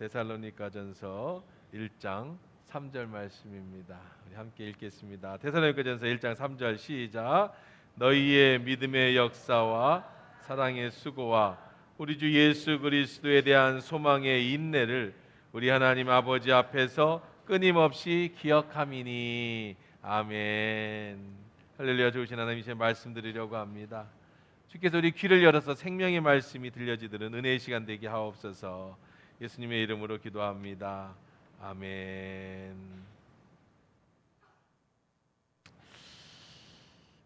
데살로니가전서 1장 3절 말씀입니다. 우리 함께 읽겠습니다. 데살로니가전서 1장 3절 시작. 너희의 믿음의 역사와 사랑의 수고와 우리 주 예수 그리스도에 대한 소망의 인내를 우리 하나님 아버지 앞에서 끊임없이 기억함이니. 아멘. 할렐루야. 좋으신 하나님이신 말씀 드리려고 합니다. 주께서 우리 귀를 열어서 생명의 말씀이 들려지도록 은혜의 시간 되게 하옵소서. 예수님의 이름으로 기도합니다. 아멘.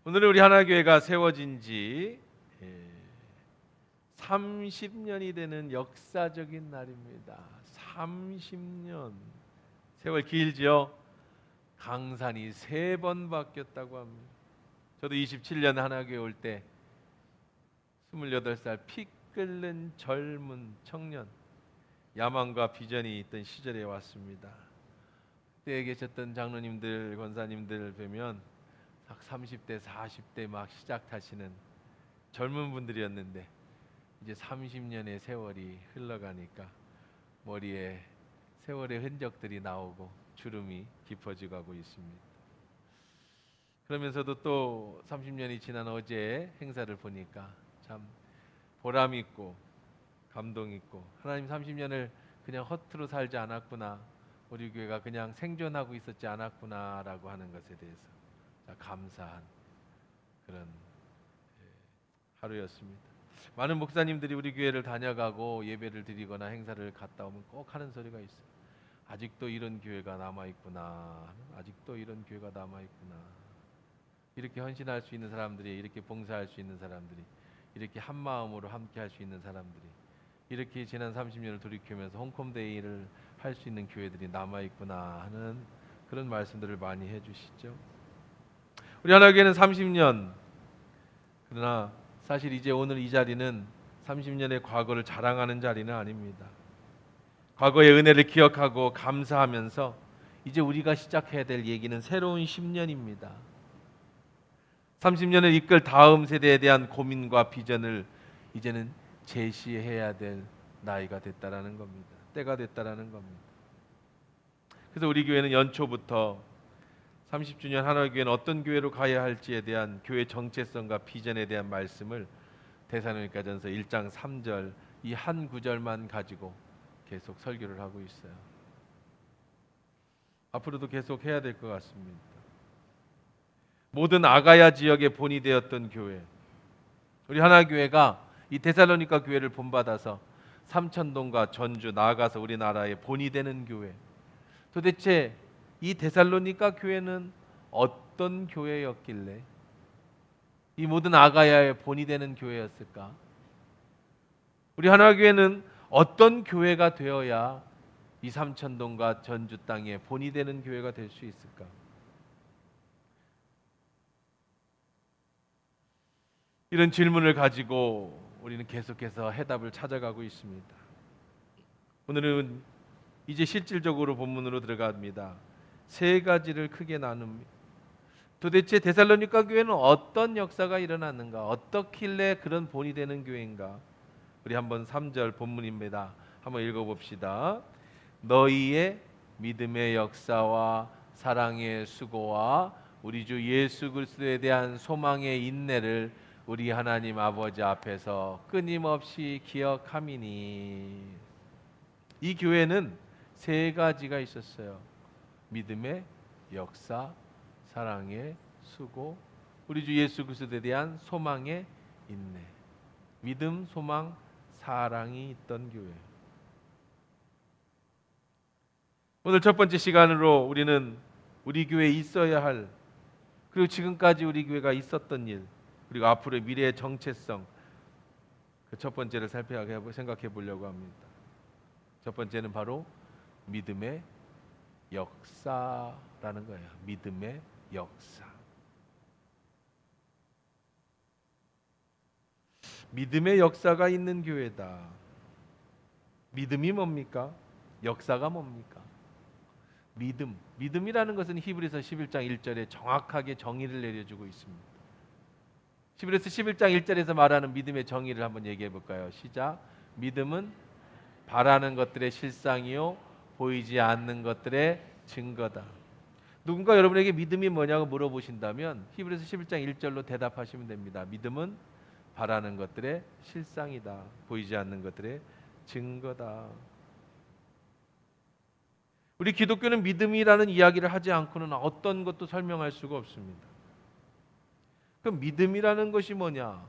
오늘은 우리 하나교회가 세워진 지 30년이 되는 역사적인 날입니다. 30년. 세월 길죠? 강산이 3번 바뀌었다고 합니다. 저도 27년 하나교회 올 때 28살 피 끓는 젊은 청년, 야망과 비전이 있던 시절에 왔습니다. 그때 계셨던 장로님들, 권사님들 뵈면 30대, 40대 막 시작하시는 젊은 분들이었는데 이제 30년의 세월이 흘러가니까 머리에 세월의 흔적들이 나오고 주름이 깊어지고 가고 있습니다. 그러면서도 또 30년이 지난 어제 행사를 보니까 참 보람 있고 감동 있고, 하나님 30년을 그냥 허투루 살지 않았구나, 우리 교회가 그냥 생존하고 있었지 않았구나라고 하는 것에 대해서 감사한 그런 하루였습니다. 많은 목사님들이 우리 교회를 다녀가고 예배를 드리거나 행사를 갔다 오면 꼭 하는 소리가 있어요. 아직도 이런 교회가 남아있구나, 아직도 이런 교회가 남아있구나. 이렇게 헌신할 수 있는 사람들이, 이렇게 봉사할 수 있는 사람들이, 이렇게 한 마음으로 함께 할 수 있는 사람들이, 이렇게 지난 30년을 돌이키면서 홈컴데이를 할 수 있는 교회들이 남아있구나 하는 그런 말씀들을 많이 해주시죠. 우리 하나교회는 30년, 그러나 사실 이제 오늘 이 자리는 30년의 과거를 자랑하는 자리는 아닙니다. 과거의 은혜를 기억하고 감사하면서 이제 우리가 시작해야 될 얘기는 새로운 10년입니다. 30년을 이끌 다음 세대에 대한 고민과 비전을 이제는 제시해야 될 나이가 됐다라는 겁니다. 때가 됐다라는 겁니다. 그래서 우리 교회는 연초부터 30주년 하나교회는 어떤 교회로 가야 할지에 대한 교회 정체성과 비전에 대한 말씀을 데살로니가전서 1장 3절 이 한 구절만 가지고 계속 설교를 하고 있어요. 앞으로도 계속 해야 될 것 같습니다. 모든 아가야 지역의 본이 되었던 교회, 우리 하나교회가 이 데살로니가 교회를 본받아서 삼천동과 전주, 나아가서 우리나라의 본이 되는 교회, 도대체 이 데살로니가 교회는 어떤 교회였길래 이 모든 아가야의 본이 되는 교회였을까? 우리 하나교회는 어떤 교회가 되어야 이 삼천동과 전주 땅의 본이 되는 교회가 될 수 있을까? 이런 질문을 가지고 우리는 계속해서 해답을 찾아가고 있습니다. 오늘은 이제 실질적으로 본문으로 들어갑니다. 3가지를 크게 나눕니다. 도대체 데살로니가 교회는 어떤 역사가 일어났는가? 어떻길래 그런 본이 되는 교회인가? 우리 한번 3절 본문입니다. 한번 읽어봅시다. 너희의 믿음의 역사와 사랑의 수고와 우리 주 예수 그리스도에 대한 소망의 인내를 우리 하나님 아버지 앞에서 끊임없이 기억함이니. 이 교회는 3가지가 있었어요. 믿음의 역사, 사랑의 수고, 우리 주 예수 그리스도에 대한 소망의 인내. 믿음, 소망, 사랑이 있던 교회. 오늘 첫 번째 시간으로 우리는 우리 교회에 있어야 할, 그리고 지금까지 우리 교회가 있었던 일, 그리고 앞으로의 미래의 정체성, 그 첫 번째를 생각해 보려고 합니다. 첫 번째는 바로 믿음의 역사라는 거예요. 믿음의 역사. 믿음의 역사가 있는 교회다. 믿음이 뭡니까? 역사가 뭡니까? 믿음이라는 것은 히브리서 11장 1절에 정확하게 정의를 내려주고 있습니다. 히브리서 11장 1절에서 말하는 믿음의 정의를 한번 얘기해 볼까요? 시작. 믿음은 바라는 것들의 실상이요 보이지 않는 것들의 증거다. 누군가 여러분에게 믿음이 뭐냐고 물어보신다면 히브리서 11장 1절로 대답하시면 됩니다. 믿음은 바라는 것들의 실상이다. 보이지 않는 것들의 증거다. 우리 기독교는 믿음이라는 이야기를 하지 않고는 어떤 것도 설명할 수가 없습니다. 그럼 믿음이라는 것이 뭐냐?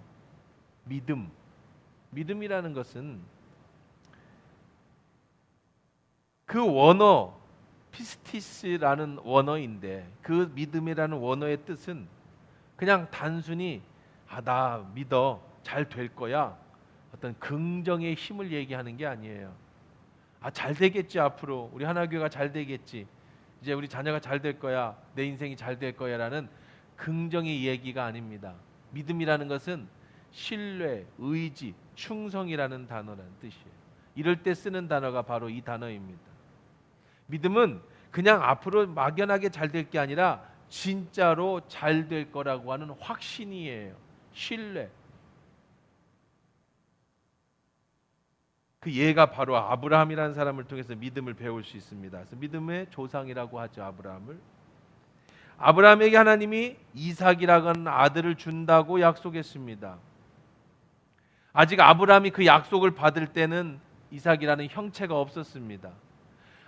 믿음이라는 것은 그 원어 피스티스라는 원어인데 그 믿음이라는 원어의 뜻은 그냥 단순히 나 믿어 잘 될 거야 어떤 긍정의 힘을 얘기하는 게 아니에요. 잘 되겠지, 앞으로 우리 하나교회가 잘 되겠지, 이제 우리 자녀가 잘 될 거야, 내 인생이 잘 될 거야라는 긍정의 얘기가 아닙니다. 믿음이라는 것은 신뢰, 의지, 충성이라는 단어라는 뜻이에요. 이럴 때 쓰는 단어가 바로 이 단어입니다. 믿음은 그냥 앞으로 막연하게 잘 될 게 아니라 진짜로 잘 될 거라고 하는 확신이에요. 신뢰. 그 예가 바로 아브라함이라는 사람을 통해서 믿음을 배울 수 있습니다. 그래서 믿음의 조상이라고 하죠, 아브라함을. 아브라함에게 하나님이 이삭이라고 하는 아들을 준다고 약속했습니다. 아직 아브라함이 그 약속을 받을 때는 이삭이라는 형체가 없었습니다.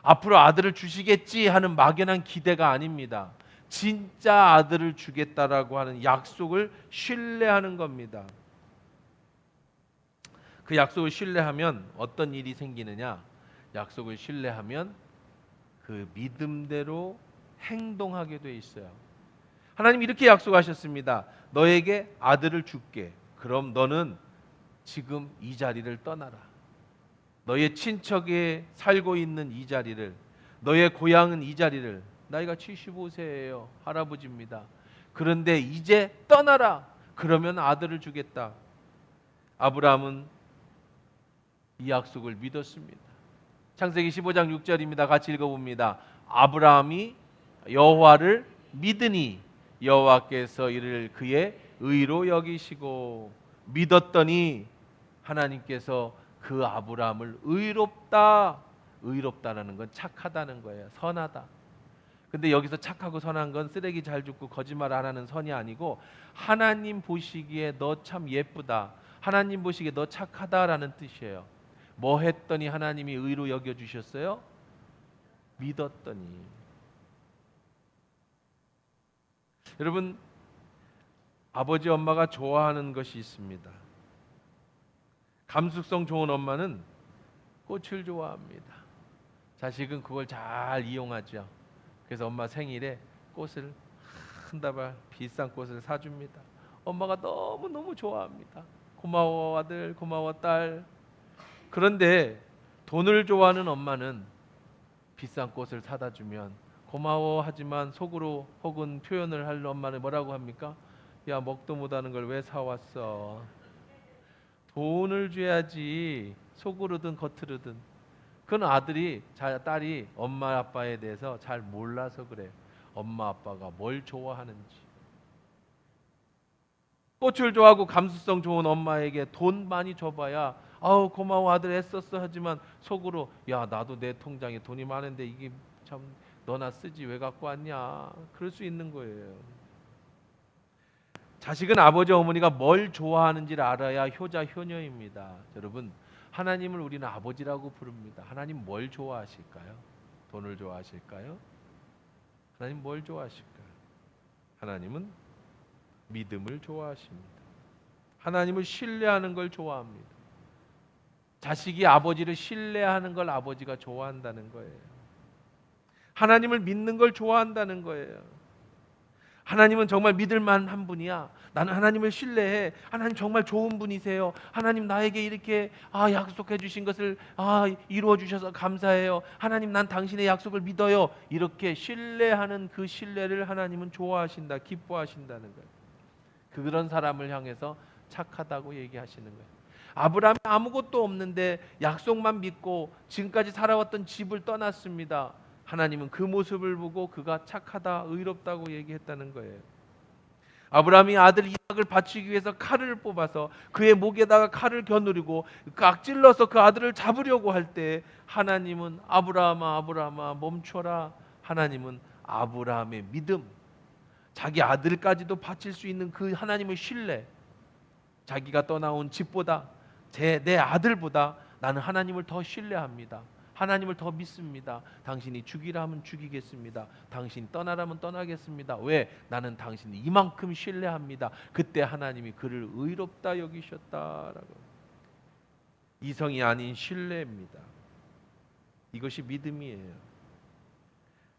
앞으로 아들을 주시겠지 하는 막연한 기대가 아닙니다. 진짜 아들을 주겠다라고 하는 약속을 신뢰하는 겁니다. 그 약속을 신뢰하면 어떤 일이 생기느냐? 약속을 신뢰하면 그 믿음대로 행동하게 돼 있어요. 하나님 이렇게 약속하셨습니다. 너에게 아들을 줄게. 그럼 너는 지금 이 자리를 떠나라. 너의 친척에 살고 있는 이 자리를, 너의 고향은 이 자리를, 나이가 75세예요. 할아버지입니다. 그런데 이제 떠나라. 그러면 아들을 주겠다. 아브라함은 이 약속을 믿었습니다. 창세기 15장 6절입니다. 같이 읽어봅니다. 아브라함이 여호와를 믿으니 여호와께서 이를 그의 의로 여기시고 믿었더니 하나님께서 그 아브라함을 의롭다라는 건 착하다는 거예요. 선하다. 근데 여기서 착하고 선한 건 쓰레기 잘 줍고 거짓말 안 하는 선이 아니고 하나님 보시기에 너 참 예쁘다, 하나님 보시기에 너 착하다라는 뜻이에요. 뭐 했더니 하나님이 의로 여겨주셨어요? 믿었더니. 여러분, 아버지 엄마가 좋아하는 것이 있습니다. 감수성 좋은 엄마는 꽃을 좋아합니다. 자식은 그걸 잘 이용하죠. 그래서 엄마 생일에 꽃을 한 다발 비싼 꽃을 사줍니다. 엄마가 너무너무 좋아합니다. 고마워 아들, 고마워 딸. 그런데 돈을 좋아하는 엄마는 비싼 꽃을 사다 주면 고마워 하지만 속으로 혹은 표현을 할 엄마는 뭐라고 합니까? 야, 먹도 못하는 걸 왜 사왔어? 돈을 줘야지, 속으로든 겉으로든. 그건 아들이, 딸이 엄마 아빠에 대해서 잘 몰라서 그래요. 엄마 아빠가 뭘 좋아하는지. 꽃을 좋아하고 감수성 좋은 엄마에게 돈 많이 줘봐야 아우 고마워 아들 애썼어 하지만 속으로 야, 나도 내 통장에 돈이 많은데 이게 참 너나 쓰지 왜 갖고 왔냐, 그럴 수 있는 거예요. 자식은 아버지 어머니가 뭘 좋아하는지를 알아야 효자 효녀입니다. 여러분, 하나님을 우리는 아버지라고 부릅니다. 하나님 뭘 좋아하실까요? 돈을 좋아하실까요? 하나님 뭘 좋아하실까요? 하나님은 믿음을 좋아하십니다. 하나님을 신뢰하는 걸 좋아합니다. 자식이 아버지를 신뢰하는 걸 아버지가 좋아한다는 거예요. 하나님을 믿는 걸 좋아한다는 거예요. 하나님은 정말 믿을 만한 분이야. 나는 하나님을 신뢰해. 하나님 정말 좋은 분이세요. 하나님 나에게 이렇게 약속해 주신 것을 이루어 주셔서 감사해요. 하나님 난 당신의 약속을 믿어요. 이렇게 신뢰하는 그 신뢰를 하나님은 좋아하신다, 기뻐하신다는 거예요. 그런 사람을 향해서 착하다고 얘기하시는 거예요. 아브라함이 아무것도 없는데 약속만 믿고 지금까지 살아왔던 집을 떠났습니다. 하나님은 그 모습을 보고 그가 착하다, 의롭다고 얘기했다는 거예요. 아브라함이 아들 이삭을 바치기 위해서 칼을 뽑아서 그의 목에다가 칼을 겨누르고 깍질러서 그 아들을 잡으려고 할 때 하나님은 아브라함아 아브라함아 멈춰라. 하나님은 아브라함의 믿음, 자기 아들까지도 바칠 수 있는 그 하나님의 신뢰, 자기가 떠나온 집보다 내 아들보다 나는 하나님을 더 신뢰합니다. 하나님을 더 믿습니다. 당신이 죽이라 하면 죽이겠습니다. 당신 떠나라면 떠나겠습니다. 왜? 나는 당신을 이만큼 신뢰합니다. 그때 하나님이 그를 의롭다 여기셨다라고. 이성이 아닌 신뢰입니다. 이것이 믿음이에요.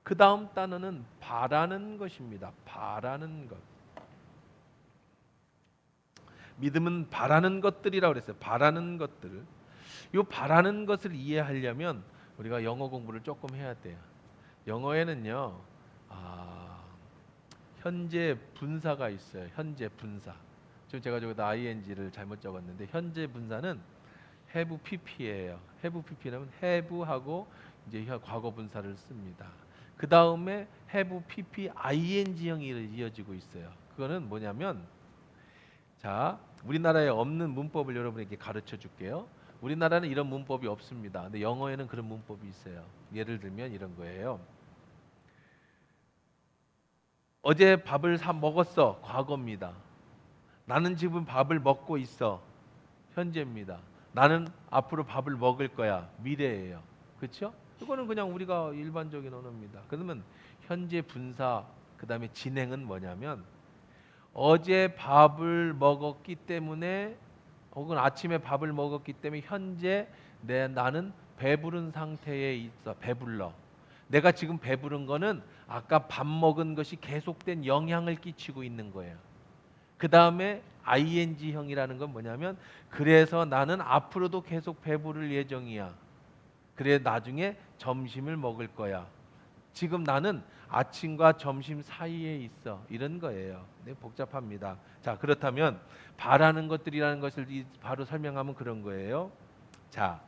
그 다음 단어는 바라는 것입니다. 바라는 것. 믿음은 바라는 것들이라고 그랬어요. 바라는 것들. 이 바라는 것을 이해하려면 우리가 영어 공부를 조금 해야 돼요. 영어에는요, 현재 분사가 있어요. 현재 분사. 지금 제가 저기다 ing를 잘못 적었는데 현재 분사는 have pp예요. have pp는 have하고 이제 과거 분사를 씁니다. 그 다음에 have pp ing형이 이어지고 있어요. 그거는 뭐냐면, 자, 우리나라에 없는 문법을 여러분에게 가르쳐 줄게요. 우리나라는 이런 문법이 없습니다. 근데 영어에는 그런 문법이 있어요. 예를 들면 이런 거예요. 어제 밥을 먹었어. 과거입니다. 나는 지금 밥을 먹고 있어. 현재입니다. 나는 앞으로 밥을 먹을 거야. 미래예요. 그렇죠? 이거는 그냥 우리가 일반적인 언어입니다. 그러면 현재 분사 그다음에 진행은 뭐냐면, 어제 밥을 먹었기 때문에 혹은 아침에 밥을 먹었기 때문에 현재 나는 배부른 상태에 있어. 배불러. 내가 지금 배부른 거는 아까 밥 먹은 것이 계속된 영향을 끼치고 있는 거예요. 그 다음에 ing형이라는 건 뭐냐면, 그래서 나는 앞으로도 계속 배부를 예정이야. 그래 나중에 점심을 먹을 거야. 지금 나는 아침과 점심 사이에 있어. 이런 거예요. 네, 복잡합니다. 자, 그렇다면 바라는 것들이라는 것을 바로 설명하면 그런 거예요. 자,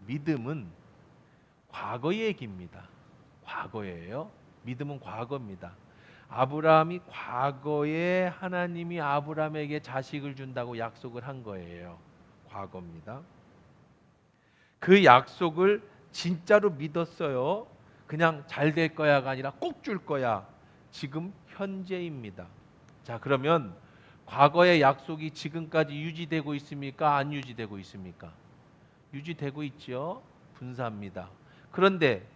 믿음은 과거 얘기입니다. 과거예요. 믿음은 과거입니다. 아브라함이 과거에 하나님이 아브라함에게 자식을 준다고 약속을 한 거예요. 과거입니다. 그 약속을 진짜로 믿었어요. 그냥 잘 될 거야가 아니라 꼭 줄 거야. 지금 현재입니다. 자, 그러면 과거의 약속이 지금까지 유지되고 있습니까? 안 유지되고 있습니까? 유지되고 있죠. 분사입니다. 그런데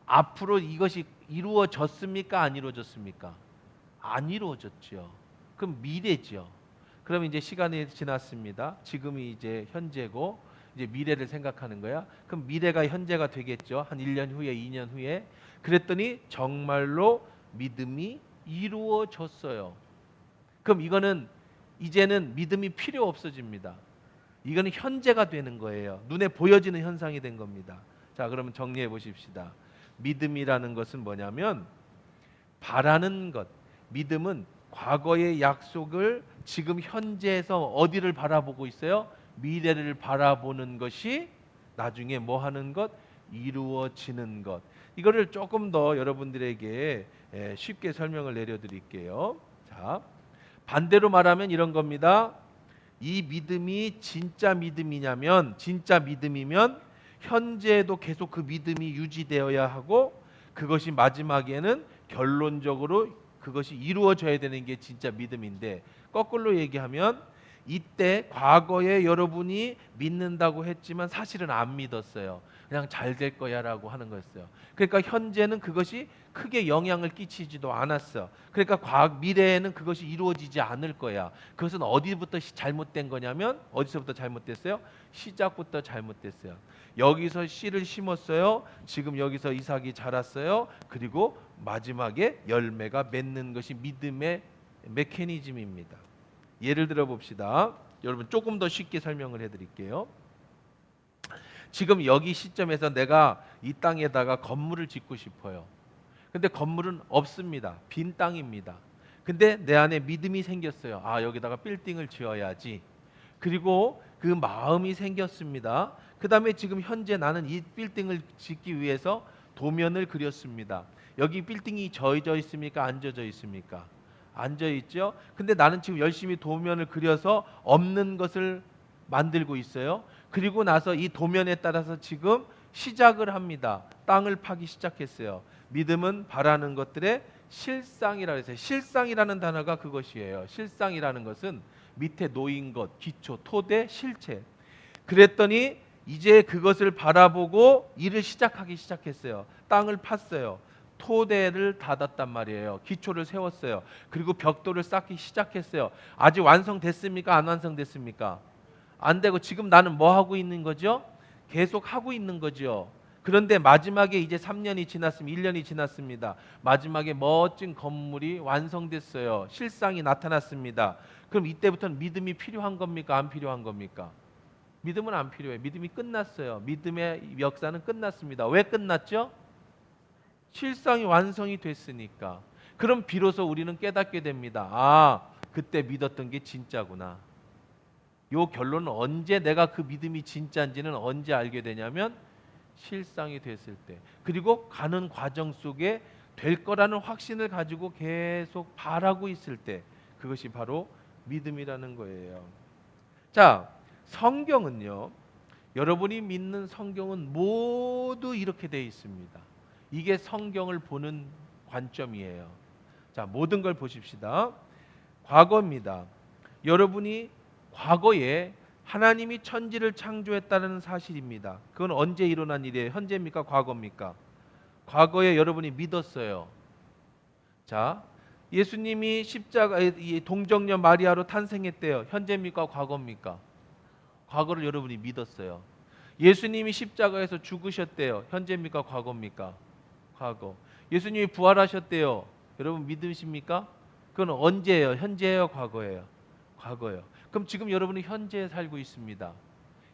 앞으로 이것이 이루어졌습니까? 안 이루어졌습니까? 안 이루어졌죠. 그럼 미래죠. 그럼 이제 시간이 지났습니다. 지금이 이제 현재고 이제 미래를 생각하는 거야. 그럼 미래가 현재가 되겠죠. 한 1년 후에 2년 후에. 그랬더니 정말로 믿음이 이루어졌어요. 그럼 이거는 이제는 믿음이 필요 없어집니다. 이거는 현재가 되는 거예요. 눈에 보여지는 현상이 된 겁니다. 자, 그러면 정리해 보십시다. 믿음이라는 것은 뭐냐면 바라는 것. 믿음은 과거의 약속을 지금 현재에서 어디를 바라보고 있어요? 미래를 바라보는 것이 나중에 뭐 하는 것? 이루어지는 것. 이거를 조금 더 여러분들에게 쉽게 설명을 내려드릴게요. 자, 반대로 말하면 이런 겁니다. 이 믿음이 진짜 믿음이냐면, 진짜 믿음이면 현재에도 계속 그 믿음이 유지되어야 하고, 그것이 마지막에는 결론적으로 그것이 이루어져야 되는 게 진짜 믿음인데, 거꾸로 얘기하면 이때 과거에 여러분이 믿는다고 했지만 사실은 안 믿었어요. 그냥 잘 될 거야라고 하는 거였어요. 그러니까 현재는 그것이 크게 영향을 끼치지도 않았어. 그러니까 미래에는 그것이 이루어지지 않을 거야. 그것은 어디부터 잘못된 거냐면, 어디서부터 잘못됐어요? 시작부터 잘못됐어요. 여기서 씨를 심었어요. 지금 여기서 이삭이 자랐어요. 그리고 마지막에 열매가 맺는 것이 믿음의 메커니즘입니다. 예를 들어 봅시다. 여러분 조금 더 쉽게 설명을 해드릴게요. 지금 여기 시점에서 내가 이 땅에다가 건물을 짓고 싶어요. 근데 건물은 없습니다. 빈 땅입니다. 근데 내 안에 믿음이 생겼어요. 아, 여기다가 빌딩을 지어야지. 그리고 그 마음이 생겼습니다. 그 다음에 지금 현재 나는 이 빌딩을 짓기 위해서 도면을 그렸습니다. 여기 빌딩이 져져 있습니까? 안 져져 있습니까? 앉아 있죠. 근데 나는 지금 열심히 도면을 그려서 없는 것을 만들고 있어요. 그리고 나서 이 도면에 따라서 지금 시작을 합니다. 땅을 파기 시작했어요. 믿음은 바라는 것들의 실상이라고 해서 실상이라는 단어가 그것이에요. 실상이라는 것은 밑에 놓인 것, 기초, 토대, 실체. 그랬더니 이제 그것을 바라보고 일을 시작하기 시작했어요. 땅을 팠어요. 토대를 닫았단 말이에요. 기초를 세웠어요. 그리고 벽돌을 쌓기 시작했어요. 아직 완성됐습니까? 안 완성됐습니까? 안 되고 지금 나는 뭐 하고 있는 거죠? 계속 하고 있는 거죠. 그런데 마지막에 이제 3년이 지났습니다. 1년이 지났습니다. 마지막에 멋진 건물이 완성됐어요. 실상이 나타났습니다. 그럼 이때부터는 믿음이 필요한 겁니까? 안 필요한 겁니까? 믿음은 안 필요해요. 믿음이 끝났어요. 믿음의 역사는 끝났습니다. 왜 끝났죠? 실상이 완성이 됐으니까. 그럼 비로소 우리는 깨닫게 됩니다. 아, 그때 믿었던 게 진짜구나. 요 결론은 언제 내가 그 믿음이 진짜인지는 언제 알게 되냐면 실상이 됐을 때. 그리고 가는 과정 속에 될 거라는 확신을 가지고 계속 바라고 있을 때. 그것이 바로 믿음이라는 거예요. 자, 성경은요. 여러분이 믿는 성경은 모두 이렇게 되어 있습니다. 이게 성경을 보는 관점이에요. 자, 모든 걸 보십시다. 과거입니다. 여러분이 과거에 하나님이 천지를 창조했다는 사실입니다. 그건 언제 일어난 일이에요? 현재입니까? 과거입니까? 과거에 여러분이 믿었어요. 자, 예수님이 십자가에 동정녀 마리아로 탄생했대요. 현재입니까? 과거입니까? 과거를 여러분이 믿었어요. 예수님이 십자가에서 죽으셨대요. 현재입니까? 과거입니까? 과거. 예수님이 부활하셨대요. 여러분 믿으십니까? 그건 언제예요? 현재예요? 과거예요? 과거예요. 그럼 지금 여러분은 현재에 살고 있습니다.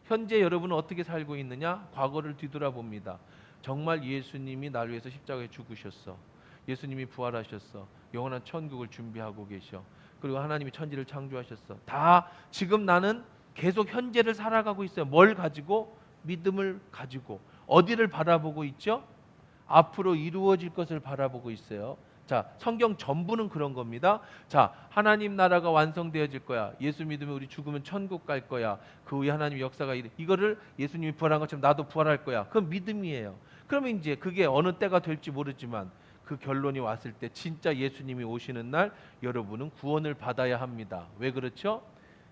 현재 여러분은 어떻게 살고 있느냐? 과거를 뒤돌아봅니다. 정말 예수님이 나를 위해서 십자가에 죽으셨어. 예수님이 부활하셨어. 영원한 천국을 준비하고 계셔. 그리고 하나님이 천지를 창조하셨어. 다 지금 나는 계속 현재를 살아가고 있어요. 뭘 가지고? 믿음을 가지고. 어디를 바라보고 있죠? 앞으로 이루어질 것을 바라보고 있어요. 자, 성경 전부는 그런 겁니다. 자, 하나님 나라가 완성되어질 거야. 예수 믿으면 우리 죽으면 천국 갈 거야. 그 후에 하나님 역사가 이거를 예수님이 부활한 것처럼 나도 부활할 거야. 그건 믿음이에요. 그러면 이제 그게 어느 때가 될지 모르지만 그 결론이 왔을 때 진짜 예수님이 오시는 날 여러분은 구원을 받아야 합니다. 왜 그렇죠?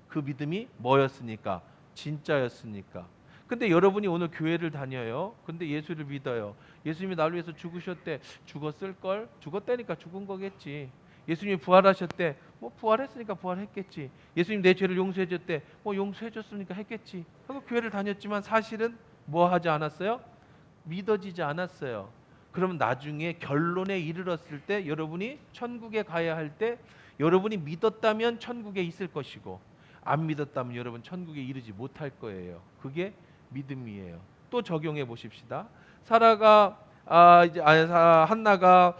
그 믿음이 뭐였으니까? 진짜였으니까. 근데 여러분이 오늘 교회를 다녀요. 근데 예수를 믿어요. 예수님이 나를 위해서 죽으셨대. 죽었을걸? 죽었다니까 죽은 거겠지. 예수님이 부활하셨대. 뭐 부활했으니까 부활했겠지. 예수님 내 죄를 용서해 줬대. 뭐 용서해 줬으니까 했겠지. 하고 교회를 다녔지만 사실은 뭐 하지 않았어요? 믿어지지 않았어요. 그러면 나중에 결론에 이르렀을 때 여러분이 천국에 가야 할 때 여러분이 믿었다면 천국에 있을 것이고 안 믿었다면 여러분 천국에 이르지 못할 거예요. 그게 믿음이에요. 또 적용해 보십시다. 한나가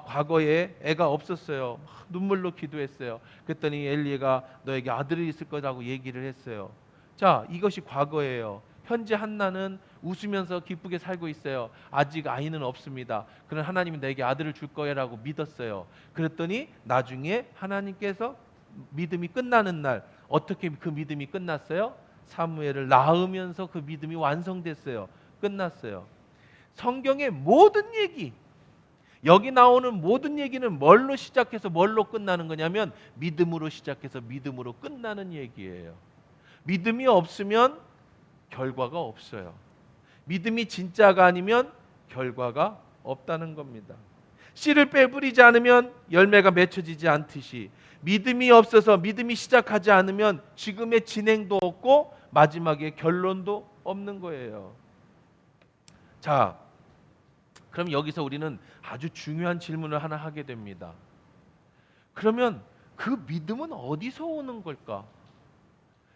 과거에 애가 없었어요. 눈물로 기도했어요. 그랬더니 엘리가 너에게 아들이 있을 거라고 얘기를 했어요. 자, 이것이 과거예요. 현재 한나는 웃으면서 기쁘게 살고 있어요. 아직 아이는 없습니다. 그러나 하나님이 내게 아들을 줄 거야라고 믿었어요. 그랬더니 나중에 하나님께서 믿음이 끝나는 날 어떻게 그 믿음이 끝났어요? 사무엘을 낳으면서 그 믿음이 완성됐어요. 끝났어요. 성경의 모든 얘기, 여기 나오는 모든 얘기는 뭘로 시작해서 뭘로 끝나는 거냐면 믿음으로 시작해서 믿음으로 끝나는 얘기예요. 믿음이 없으면 결과가 없어요. 믿음이 진짜가 아니면 결과가 없다는 겁니다. 씨를 빼버리지 않으면 열매가 맺혀지지 않듯이 믿음이 없어서 믿음이 시작하지 않으면 지금의 진행도 없고 마지막에 결론도 없는 거예요. 자, 그럼 여기서 우리는 아주 중요한 질문을 하나 하게 됩니다. 그러면 그 믿음은 어디서 오는 걸까?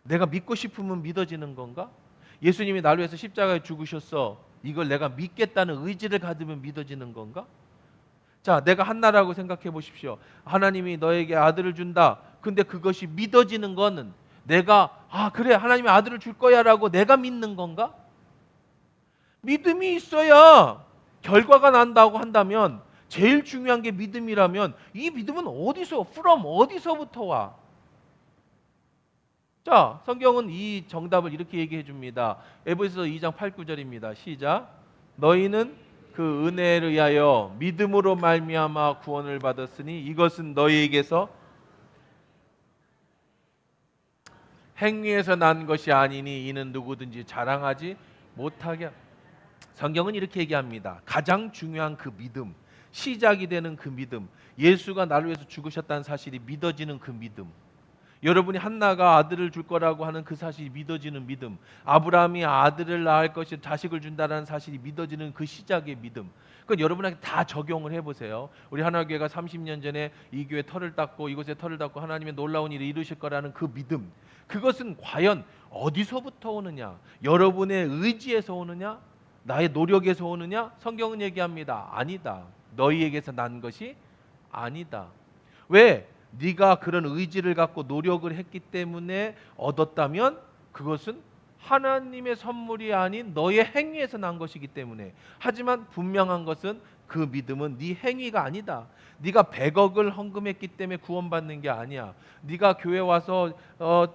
내가 믿고 싶으면 믿어지는 건가? 예수님이 나를 위해서 십자가에 죽으셨어. 이걸 내가 믿겠다는 의지를 가지면 믿어지는 건가? 자, 내가 한나라고 생각해 보십시오. 하나님이 너에게 아들을 준다. 근데 그것이 믿어지는 거는 내가 그래 하나님이 아들을 줄 거야라고 내가 믿는 건가? 믿음이 있어야 결과가 난다고 한다면 제일 중요한 게 믿음이라면 이 믿음은 어디서부터 와? 자, 성경은 이 정답을 이렇게 얘기해 줍니다. 에베소서 2장 8, 9절입니다. 시작. 너희는 그 은혜를 위하여 믿음으로 말미암아 구원을 받았으니 이것은 너희에게서 행위에서 난 것이 아니니 이는 누구든지 자랑하지 못하게. 성경은 이렇게 얘기합니다. 가장 중요한 그 믿음, 시작이 되는 그 믿음, 예수가 나를 위해서 죽으셨다는 사실이 믿어지는 그 믿음, 여러분이 한나가 아들을 줄 거라고 하는 그 사실이 믿어지는 믿음, 아브라함이 아들을 낳을 것이 자식을 준다는 사실이 믿어지는 그 시작의 믿음. 그건 여러분에게 다 적용을 해보세요. 우리 하나교회가 30년 전에 이 교회 털을 닦고 이곳에 털을 닦고 하나님의 놀라운 일을 이루실 거라는 그 믿음, 그것은 과연 어디서부터 오느냐? 여러분의 의지에서 오느냐? 나의 노력에서 오느냐? 성경은 얘기합니다. 아니다. 너희에게서 난 것이 아니다. 왜? 네가 그런 의지를 갖고 노력을 했기 때문에 얻었다면 그것은 하나님의 선물이 아닌 너의 행위에서 난 것이기 때문에. 하지만 분명한 것은 그 믿음은 네 행위가 아니다. 네가 100억을 헌금했기 때문에 구원받는 게 아니야. 네가 교회 와서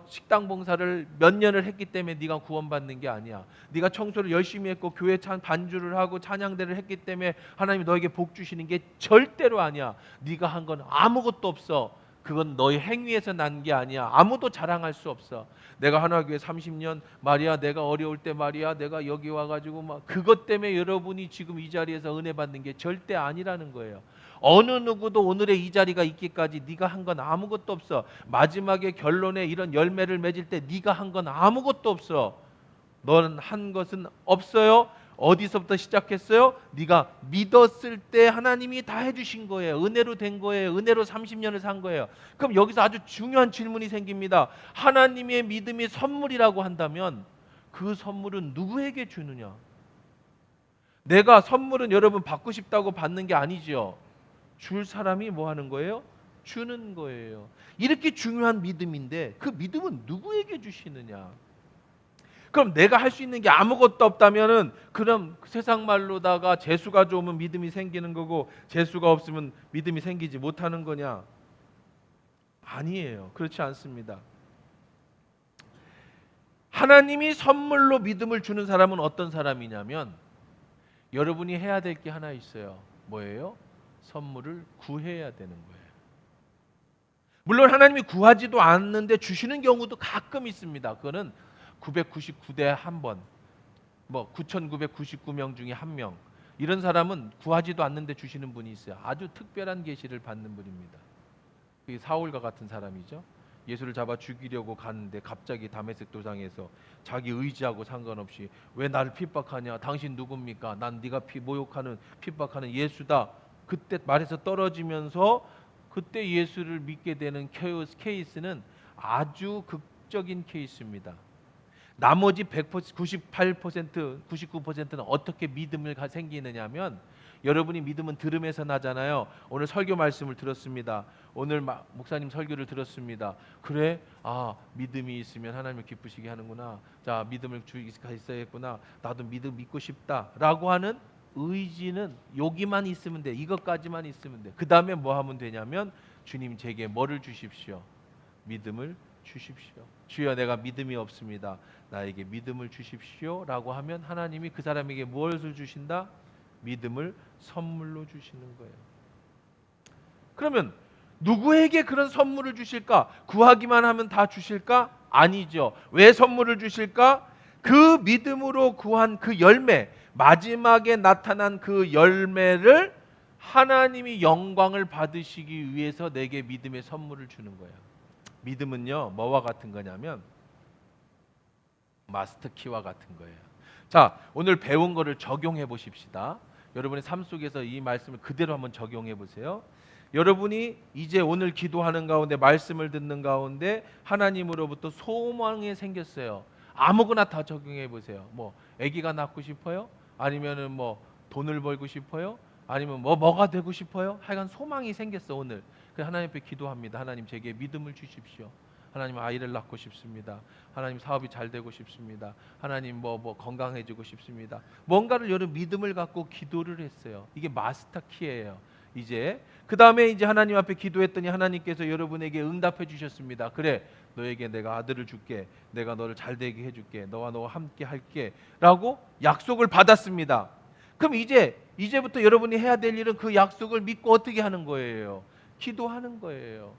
식당 봉사를 몇 년을 했기 때문에 네가 구원받는 게 아니야. 네가 청소를 열심히 했고 교회 반주를 하고 찬양대를 했기 때문에 하나님이 너에게 복 주시는 게 절대로 아니야. 네가 한 건 아무것도 없어. 그건 너의 행위에서 난 게 아니야. 아무도 자랑할 수 없어. 내가 하나교회 30년 말이야, 내가 어려울 때 말이야, 내가 여기 와가지고 막 그것 때문에 여러분이 지금 이 자리에서 은혜 받는 게 절대 아니라는 거예요. 어느 누구도 오늘의 이 자리가 있기까지 네가 한 건 아무것도 없어. 마지막에 결론에 이런 열매를 맺을 때 네가 한 건 아무것도 없어. 너는 한 것은 없어요. 어디서부터 시작했어요? 네가 믿었을 때 하나님이 다 해주신 거예요. 은혜로 된 거예요. 은혜로 30년을 산 거예요. 그럼 여기서 아주 중요한 질문이 생깁니다. 하나님의 믿음이 선물이라고 한다면 그 선물은 누구에게 주느냐? 내가 선물은 여러분 받고 싶다고 받는 게 아니죠. 줄 사람이 뭐 하는 거예요? 주는 거예요. 이렇게 중요한 믿음인데 그 믿음은 누구에게 주시느냐? 그럼 내가 할 수 있는 게 아무것도 없다면은 그럼 세상 말로다가 재수가 좋으면 믿음이 생기는 거고 재수가 없으면 믿음이 생기지 못하는 거냐? 아니에요. 그렇지 않습니다. 하나님이 선물로 믿음을 주는 사람은 어떤 사람이냐면 여러분이 해야 될 게 하나 있어요. 뭐예요? 선물을 구해야 되는 거예요. 물론 하나님이 구하지도 않는데 주시는 경우도 가끔 있습니다. 그거는 999대 한 번, 뭐 9,999명 중에 한 명, 이런 사람은 구하지도 않는데 주시는 분이 있어요. 아주 특별한 계시를 받는 분입니다. 그게 사울과 같은 사람이죠. 예수를 잡아 죽이려고 가는데 갑자기 다메섹 도상에서 자기 의지하고 상관없이 왜 나를 핍박하냐? 당신 누굽니까? 난 네가 모욕하는 핍박하는 예수다. 그때 말에서 떨어지면서 그때 예수를 믿게 되는 케이스는 아주 극적인 케이스입니다. 나머지 100%, 98%, 99%는 어떻게 믿음을 생기느냐면 여러분이 믿음은 들음에서 나잖아요. 오늘 설교 말씀을 들었습니다. 오늘 목사님 설교를 들었습니다. 그래? 아, 믿음이 있으면 하나님을 기쁘시게 하는구나. 자, 믿음을 있어야겠구나. 나도 믿고 싶다라고 하는 의지는 여기만 있으면 돼. 이것까지만 있으면 돼. 그 다음에 뭐 하면 되냐면 주님 제게 뭐를 주십시오? 믿음을 주십시오. 주여 내가 믿음이 없습니다. 나에게 믿음을 주십시오 라고 하면 하나님이 그 사람에게 무엇을 주신다? 믿음을 선물로 주시는 거예요. 그러면 누구에게 그런 선물을 주실까? 구하기만 하면 다 주실까? 아니죠. 왜 선물을 주실까? 그 믿음으로 구한 그 열매, 마지막에 나타난 그 열매를 하나님이 영광을 받으시기 위해서 내게 믿음의 선물을 주는 거예요. 믿음은요, 뭐와 같은 거냐면 마스터키와 같은 거예요. 자, 오늘 배운 거를 적용해 보십시다. 여러분의 삶 속에서 이 말씀을 그대로 한번 적용해 보세요. 여러분이 이제 오늘 기도하는 가운데 말씀을 듣는 가운데 하나님으로부터 소망이 생겼어요. 아무거나 다 적용해 보세요. 뭐 아기가 낳고 싶어요? 아니면은 뭐 돈을 벌고 싶어요? 아니면 뭐가 되고 싶어요? 하여간 소망이 생겼어 오늘. 그래서 하나님 앞에 기도합니다. 하나님 제게 믿음을 주십시오. 하나님 아이를 낳고 싶습니다. 하나님 사업이 잘 되고 싶습니다. 하나님 뭐 건강해지고 싶습니다. 뭔가를 여러분 믿음을 갖고 기도를 했어요. 이게 마스터 키예요. 이제 그 다음에 이제 하나님 앞에 기도했더니 하나님께서 여러분에게 응답해 주셨습니다. 그래, 너에게 내가 아들을 줄게. 내가 너를 잘 되게 해줄게. 너와 함께 할게. 라고 약속을 받았습니다. 그럼 이제부터 여러분이 해야 될 일은 그 약속을 믿고 어떻게 하는 거예요? 기도하는 거예요.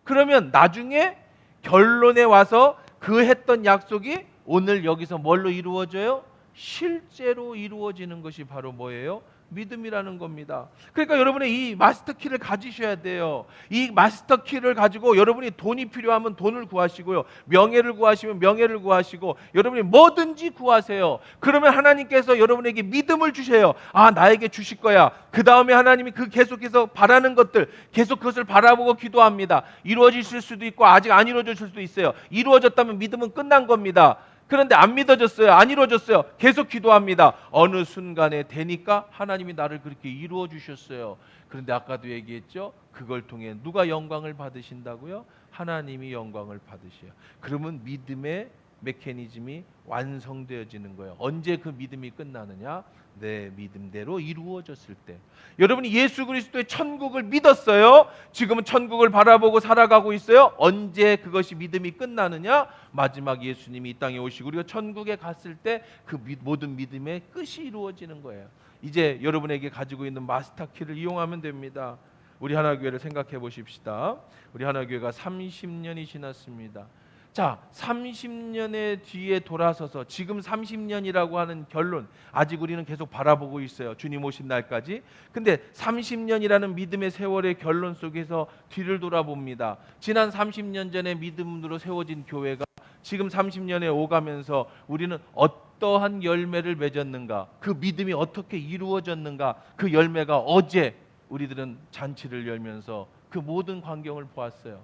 그러면 나중에 결론에 와서 그 했던 약속이 오늘 여기서 뭘로 이루어져요? 실제로 이루어지는 것이 바로 뭐예요? 믿음이라는 겁니다. 그러니까 여러분의 이 마스터 키를 가지셔야 돼요. 이 마스터 키를 가지고 여러분이 돈이 필요하면 돈을 구하시고요. 명예를 구하시면 명예를 구하시고 여러분이 뭐든지 구하세요. 그러면 하나님께서 여러분에게 믿음을 주셔요. 아, 나에게 주실 거야. 그 다음에 하나님이 그 계속해서 바라는 것들 계속 그것을 바라보고 기도합니다. 이루어질 수도 있고 아직 안 이루어졌을 수도 있어요. 이루어졌다면 믿음은 끝난 겁니다. 그런데 안 믿어졌어요. 안 이루어졌어요. 계속 기도합니다. 어느 순간에 되니까 하나님이 나를 그렇게 이루어 주셨어요. 그런데 아까도 얘기했죠. 그걸 통해 누가 영광을 받으신다고요? 하나님이 영광을 받으셔요. 그러면 믿음의 메커니즘이 완성되어지는 거예요. 언제 그 믿음이 끝나느냐? 내 믿음대로 이루어졌을 때. 여러분이 예수 그리스도의 천국을 믿었어요. 지금은 천국을 바라보고 살아가고 있어요. 언제 그것이 믿음이 끝나느냐? 마지막 예수님이 이 땅에 오시고 우리가 천국에 갔을 때 그 모든 믿음의 끝이 이루어지는 거예요. 이제 여러분에게 가지고 있는 마스터 키를 이용하면 됩니다. 우리 하나교회를 생각해 보십시다. 우리 하나교회가 30년이 지났습니다. 자, 30년의 뒤에 돌아서서 지금 30년이라고 하는 결론, 아직 우리는 계속 바라보고 있어요. 주님 오신 날까지. 근데 30년이라는 믿음의 세월의 결론 속에서 뒤를 돌아봅니다. 지난 30년 전에 믿음으로 세워진 교회가 지금 30년에 오가면서 우리는 어떠한 열매를 맺었는가, 그 믿음이 어떻게 이루어졌는가, 그 열매가 어제 우리들은 잔치를 열면서 그 모든 광경을 보았어요.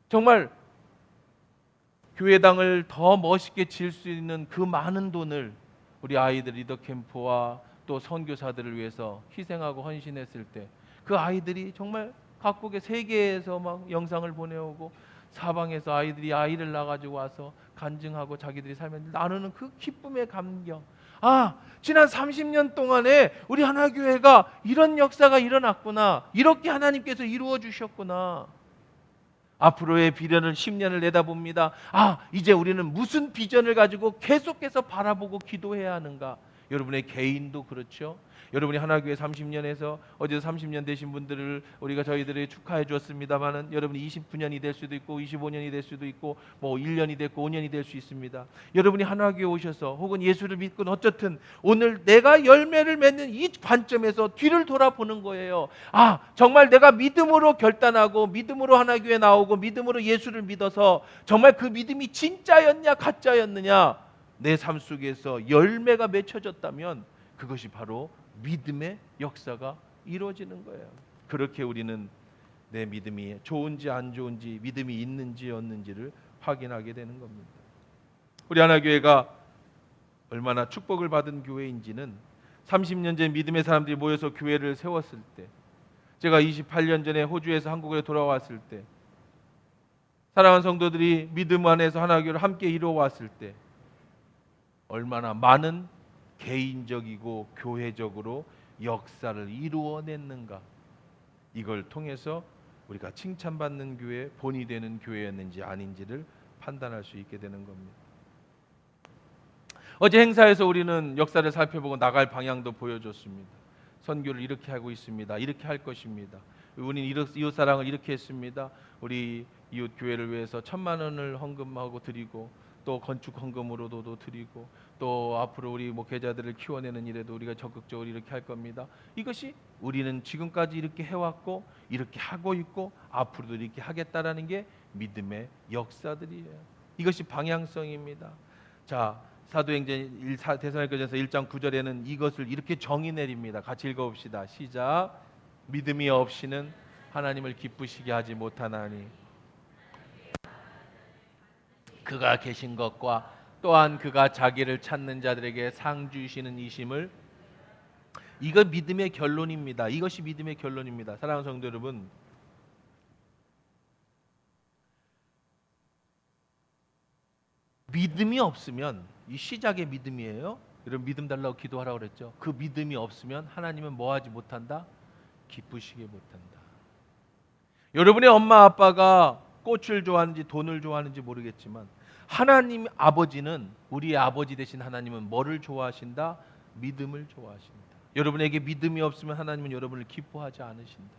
정말 교회당을 더 멋있게 지을 수 있는 그 많은 돈을 우리 아이들 리더 캠프와 또 선교사들을 위해서 희생하고 헌신했을 때 그 아이들이 정말 각국의 세계에서 막 영상을 보내오고 사방에서 아이들이 아이를 낳아가지고 와서 간증하고 자기들이 살면 나누는 그 기쁨의 감격. 아, 지난 30년 동안에 우리 하나교회가 이런 역사가 일어났구나. 이렇게 하나님께서 이루어 주셨구나. 앞으로의 비전을 10년을 내다봅니다. 아, 이제 우리는 무슨 비전을 가지고 계속해서 바라보고 기도해야 하는가? 여러분의 개인도 그렇죠. 여러분이 하나교회 30년에서 어제 30년 되신 분들을 우리가 저희들이 축하해 주었습니다만은 여러분이 29년이 될 수도 있고 25년이 될 수도 있고 뭐 1년이 됐고 5년이 될 수 있습니다. 여러분이 하나교회 오셔서 혹은 예수를 믿고 어쨌든 오늘 내가 열매를 맺는 이 관점에서 뒤를 돌아보는 거예요. 아, 정말 내가 믿음으로 결단하고 믿음으로 하나교회 나오고 믿음으로 예수를 믿어서 정말 그 믿음이 진짜였냐 가짜였느냐, 내 삶 속에서 열매가 맺혀졌다면 그것이 바로 믿음의 역사가 이루어지는 거예요. 그렇게 우리는 내 믿음이 좋은지 안 좋은지, 믿음이 있는지 없는지를 확인하게 되는 겁니다. 우리 하나교회가 얼마나 축복을 받은 교회인지는 30년 전 믿음의 사람들이 모여서 교회를 세웠을 때, 제가 28년 전에 호주에서 한국에 돌아왔을 때, 사랑하는 성도들이 믿음 안에서 하나교회를 함께 이루어왔을 때 얼마나 많은 개인적이고 교회적으로 역사를 이루어냈는가, 이걸 통해서 우리가 칭찬받는 교회, 본이 되는 교회였는지 아닌지를 판단할 수 있게 되는 겁니다. 어제 행사에서 우리는 역사를 살펴보고 나갈 방향도 보여줬습니다. 선교를 이렇게 하고 있습니다. 이렇게 할 것입니다. 우리는 이웃사랑을 이렇게 했습니다. 우리 이웃 교회를 위해서 1,000만 원을 헌금하고 드리고 또 건축 헌금으로도 드리고 또 앞으로 우리 계자들을 키워내는 일에도 우리가 적극적으로 이렇게 할 겁니다. 이것이 우리는 지금까지 이렇게 해왔고 이렇게 하고 있고 앞으로도 이렇게 하겠다라는 게 믿음의 역사들이에요. 이것이 방향성입니다. 자, 사도행전 데살로니가전서 1장 9절에는 이것을 이렇게 정의 내립니다. 같이 읽어봅시다. 시작. 믿음이 없이는 하나님을 기쁘시게 하지 못하나니 그가 계신 것과 또한 그가 자기를 찾는 자들에게 상 주시는 이심을, 이거 믿음의 결론입니다. 이것이 믿음의 결론입니다. 사랑하는 성도 여러분, 믿음이 없으면, 이 시작의 믿음이에요. 여러분 믿음 달라고 기도하라고 그랬죠. 그 믿음이 없으면 하나님은 뭐 하지 못한다? 기쁘시게 못한다. 여러분의 엄마 아빠가 꽃을 좋아하는지 돈을 좋아하는지 모르겠지만 하나님 아버지는, 우리의 아버지 되신 하나님은 뭐를 좋아하신다? 믿음을 좋아하신다. 여러분에게 믿음이 없으면 하나님은 여러분을 기뻐하지 않으신다.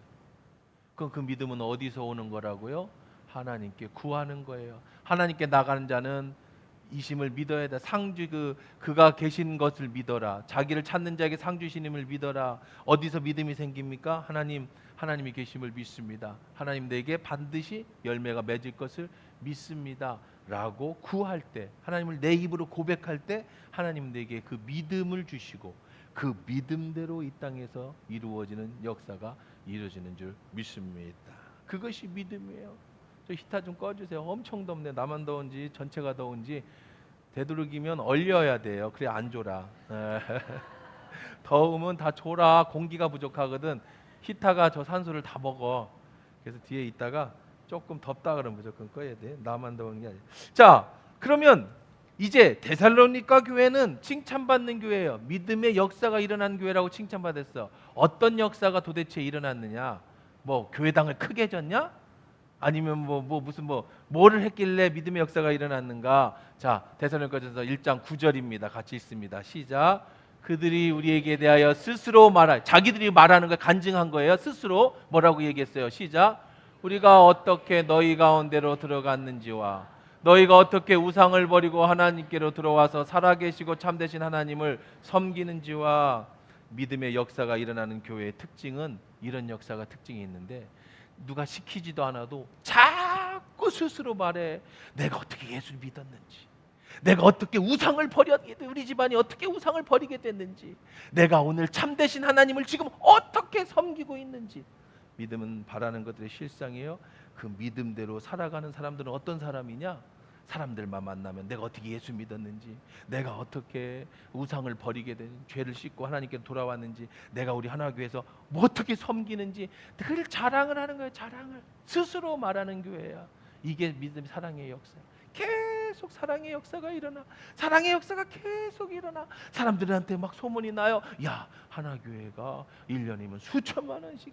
그럼 그 믿음은 어디서 오는 거라고요? 하나님께 구하는 거예요. 하나님께 나가는 자는 이심을 믿어야 돼. 그가 계신 것을 믿어라. 자기를 찾는 자에게 상 주시님을 믿어라. 어디서 믿음이 생깁니까? 하나님이 계심을 믿습니다. 하나님 내게 반드시 열매가 맺을 것을 믿습니다. 라고 구할 때, 하나님을 내 입으로 고백할 때 하나님 내게 그 믿음을 주시고 그 믿음대로 이 땅에서 이루어지는 역사가 이루어지는 줄 믿습니다. 그것이 믿음이에요. 저 히터 좀 꺼주세요. 엄청 덥네. 나만 더운지 전체가 더운지. 되도록이면 얼려야 돼요. 그래 안 졸아. 더우면 다 졸아. 공기가 부족하거든. 히터가 저 산소를 다 먹어. 그래서 뒤에 있다가 조금 덥다 그러면 무조건 꺼야 돼. 나만 더운 게 아니야. 자, 그러면 이제 데살로니가 교회는 칭찬받는 교회예요. 믿음의 역사가 일어난 교회라고 칭찬받았어. 어떤 역사가 도대체 일어났느냐? 뭐 교회당을 크게 졌냐? 아니면 뭐를 했길래 믿음의 역사가 일어났는가? 자, 데살로니가전서 1장 9절입니다. 같이 읽습니다. 시작. 그들이 우리에게 대하여 스스로 자기들이 말하는 걸 간증한 거예요. 스스로 뭐라고 얘기했어요? 시작. 우리가 어떻게 너희 가운데로 들어갔는지와 너희가 어떻게 우상을 버리고 하나님께로 들어와서 살아계시고 참되신 하나님을 섬기는지와. 믿음의 역사가 일어나는 교회의 특징은 이런 역사가 특징이 있는데, 누가 시키지도 않아도 자꾸 스스로 말해. 내가 어떻게 예수를 믿었는지, 내가 어떻게 우상을 우리 집안이 어떻게 우상을 버리게 됐는지, 내가 오늘 참되신 하나님을 지금 어떻게 섬기고 있는지. 믿음은 바라는 것들의 실상이에요. 그 믿음대로 살아가는 사람들은 어떤 사람이냐? 사람들만 만나면 내가 어떻게 예수 믿었는지, 내가 어떻게 우상을 버리게 된, 죄를 씻고 하나님께 돌아왔는지, 내가 우리 하나교회에서 뭐 어떻게 섬기는지 늘 자랑을 하는 거예요. 자랑을 스스로 말하는 교회야. 이게 믿음, 사랑의 역사. 계속 사랑의 역사가 일어나. 사랑의 역사가 계속 일어나. 사람들한테 막 소문이 나요. 야, 하나교회가 1년이면 수천만 원씩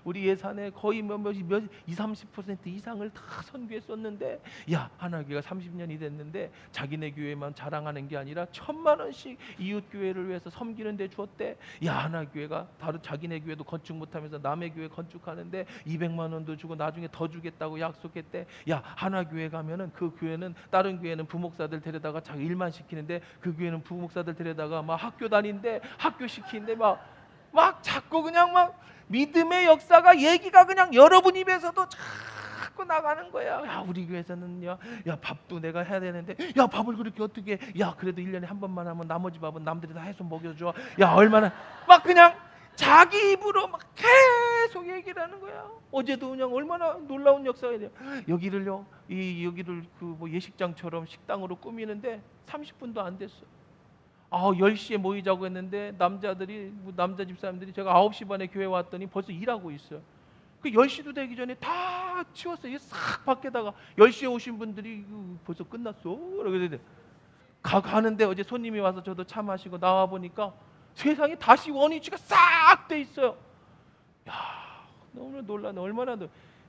우리 예산의 거의 20-30% 이상을 다 선교에 썼는데, 야, 하나교회가 30년이 됐는데 자기네 교회만 자랑하는 게 아니라 1,000만 원씩 이웃 교회를 위해서 섬기는 데 주었대. 야, 하나교회가 다른 자기네 교회도 건축 못하면서 남의 교회 건축하는데 200만 원도 주고 나중에 더 주겠다고 약속했대. 야, 하나교회 가면은 그 교회는, 다른 교회는 부목사들 데려다가 자기 일만 시키는데 그 교회는 부목사들 데려다가 막 학교 다니는데 학교 시키는데 막 자꾸 그냥 막 믿음의 역사가 얘기가 그냥 여러분 입에서도 자꾸 나가는 거야. 야, 우리 교회에서는요, 야, 밥도 내가 해야 되는데, 야, 밥을 그렇게 어떻게 해? 야, 그래도 1년에 한 번만 하면 나머지 밥은 남들이 다 해서 먹여줘. 야, 얼마나 막 그냥 자기 입으로 막 계속 얘기를 하는 거야. 어제도 그냥 얼마나 놀라운 역사가 돼요. 여기를 예식장처럼 식당으로 꾸미는데 30분도 안 됐어. 10시에 모이자고 했는데 남자 집사람들이 제가 9시 반에 교회 왔더니 벌써 일하고 있어요. 그 10시도 되기 전에 다 치웠어요. 싹 밖에다가 10시에 오신 분들이 벌써 끝났어. 그러는데 가는데 어제 손님이 와서 저도 차 마시고 나와 보니까 세상에 다시 원위치가 싹 돼 있어요. 야, 너무 놀라네.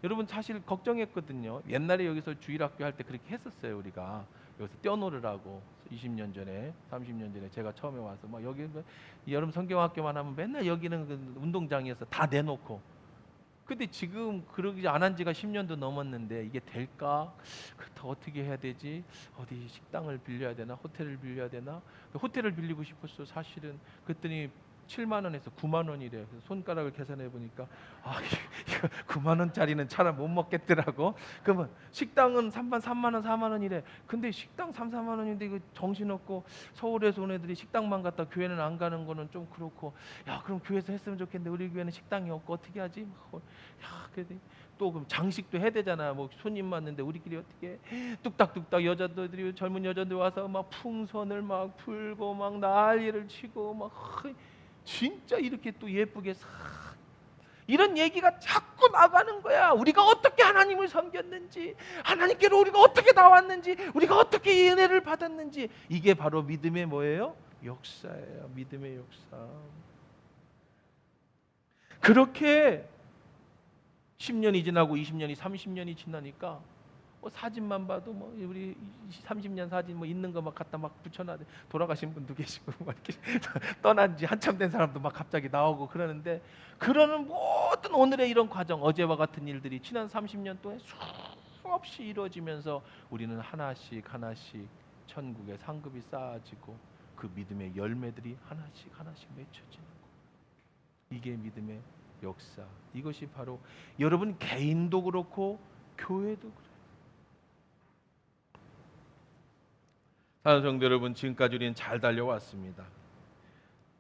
여러분 사실 걱정했거든요. 옛날에 여기서 주일학교 할 때 그렇게 했었어요. 우리가 여기서 뛰어놀으라고 20년 전에 30년 전에 제가 처음에 와서 막 여기 여름 성경학교만 하면 맨날 여기는 그 운동장이어서 다 내놓고. 근데 지금 그러지 안 한 지가 10년도 넘었는데 이게 될까? 그렇다 어떻게 해야 되지? 어디 식당을 빌려야 되나? 호텔을 빌려야 되나? 호텔을 빌리고 싶었어 사실은. 그랬더니 7만 원에서 9만 원이래. 손가락을 계산해 보니까 이거 9만 원짜리는 잘 못 먹겠더라고. 그러면 식당은 3만 원, 4만 원이래. 근데 식당 3, 4만 원인데 이거 정신없고 서울에서 온 애들이 식당만 갔다 교회는 안 가는 거는 좀 그렇고. 야, 그럼 교회에서 했으면 좋겠는데 우리 교회는 식당이 없고 어떻게 하지? 야, 그래도 또 그럼 장식도 해야 되잖아. 뭐 손님 왔는데 우리끼리 어떻게 해? 뚝딱뚝딱 여자들이 젊은 여자들 와서 막 풍선을 막 풀고 막 난리를 치고 막 진짜 이렇게 또 예쁘게 이런 얘기가 자꾸 나가는 거야. 우리가 어떻게 하나님을 섬겼는지, 하나님께로 우리가 어떻게 나왔는지, 우리가 어떻게 이 은혜를 받았는지. 이게 바로 믿음의 뭐예요? 역사예요. 믿음의 역사. 그렇게 10년이 지나고 20년이 30년이 지나니까 사진만 봐도 우리 30년 사진 있는 거 막 갖다 막 붙여놔. 돌아가신 분도 계시고 막 이렇게 떠난 지 한참 된 사람도 막 갑자기 나오고 그러는데, 그러는 모든 오늘의 이런 과정, 어제와 같은 일들이 지난 30년 동안 수없이 이루어지면서 우리는 하나씩 하나씩 천국의 상급이 쌓아지고 그 믿음의 열매들이 하나씩 하나씩 맺혀지는 거. 이게 믿음의 역사. 이것이 바로 여러분 개인도 그렇고 교회도 그래요. 사랑하는 성도 여러분, 지금까지 우리는 잘 달려왔습니다.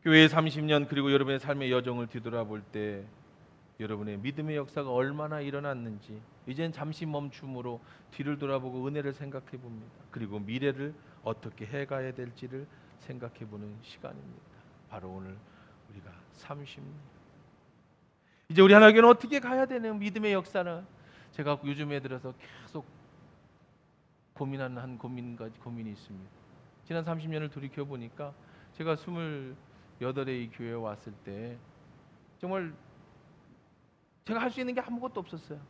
교회의 30년 그리고 여러분의 삶의 여정을 뒤돌아볼 때 여러분의 믿음의 역사가 얼마나 일어났는지 이젠 잠시 멈춤으로 뒤를 돌아보고 은혜를 생각해 봅니다. 그리고 미래를 어떻게 해가야 될지를 생각해 보는 시간입니다. 바로 오늘 우리가 30년, 이제 우리 하나교회는 어떻게 가야 되는 믿음의 역사는, 제가 요즘에 들어서 계속 고민하는 한 고민이 있습니다. 지난 30년을 돌이켜 보니까 제가 28의 이 교회에 왔을 때 정말 제가 할 수 있는 게 아무것도 없었어요.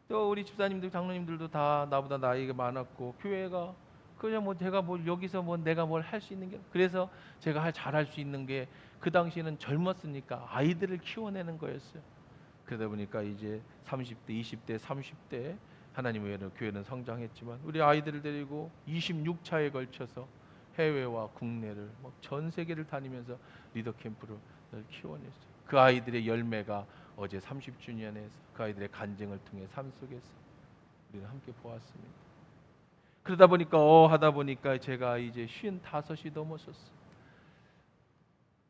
또 우리 집사님들, 장로님들도 다 나보다 나이가 많았고, 교회가 그냥 제가 여기서 내가 뭘 할 수 있는 게, 그래서 제가 잘할 수 있는 게 그 당시에는 젊었으니까 아이들을 키워내는 거였어요. 그러다 보니까 이제 30대, 20대, 30대 하나님의 은혜로 교회는 성장했지만 우리 아이들을 데리고 26차에 걸쳐서 해외와 국내를 전 세계를 다니면서 리더 캠프를 키워냈어요. 그 아이들의 열매가 어제 30주년에서 그 아이들의 간증을 통해 삶 속에서 우리는 함께 보았습니다. 그러다 보니까 하다 보니까 제가 이제 55이 넘었었어요.